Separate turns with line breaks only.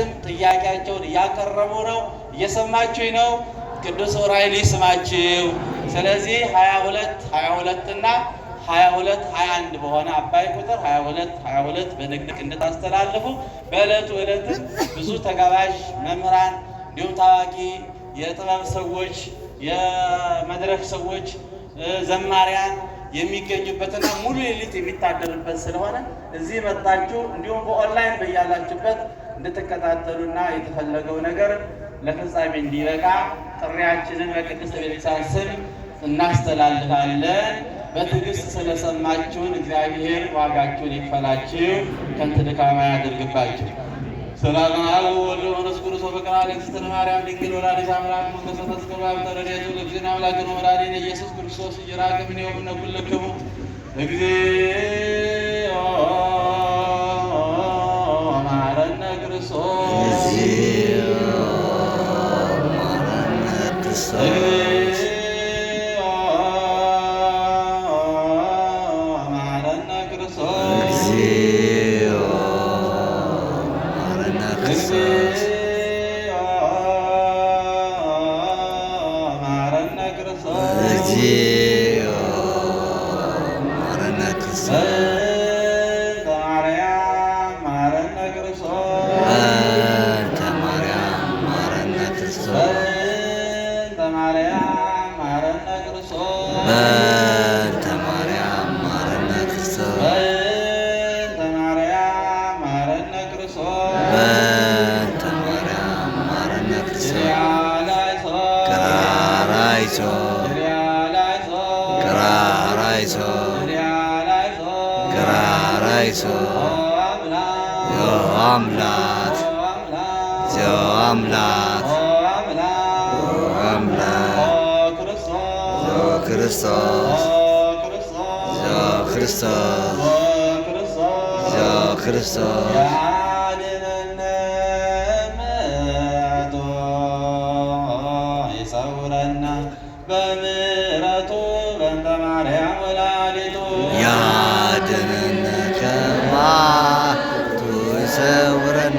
በስም ጥያቄያቸውን እያቀረቡ ነው። እየሰማችሁኝ ነው? ቅዱስ ዑራኤል ይስማችሁ። ስለዚህ 22 እና 22 በሆነ አባይ ቁጥር 22 በንግድ እንድታስተላልፉ በዕለቱ ብዙ ተጋባዥ መምህራን እንዲሁም ታዋቂ የጥበብ ሰዎች፣ የመድረክ ሰዎች፣ ዘማሪያን የሚገኙበትና ሙሉ ሌሊት የሚታደርበት ስለሆነ እዚህ መጣችሁ እንዲሁም በኦንላይን በያላችሁበት እንድትከታተሉና የተፈለገው ነገር ለፍጻሜ እንዲበቃ ጥሪያችንን በቅድስት ቤተክርስቲያን ስም እናስተላልፋለን። በትዕግስት ስለሰማችሁን እግዚአብሔር ዋጋችሁን ይክፈላችሁ፣ ከንቱ ድካም አያድርግባችሁ። ሰላም አብ ወወልድ ወመንፈስ ቅዱስ ወበቀና ለእግዝእትነ ማርያም ድንግል ወላዲተ አምላክ ወተሰብስበ በተረድኤቱ ለእግዚእነ አምላክነ ወመድኃኒነ ኢየሱስ ክርስቶስ ኢይራቅ እምኔሆሙ ኩልክሙ እግዚኦ መሐረነ ክርስቶስ ክርስቶስ ያድነነ ምሕረቱ ይሰውረነ በምሕረቱ በእንተ ማርያም ወላዲቱ ያድነነ ከመዓቱ ይሰውረነ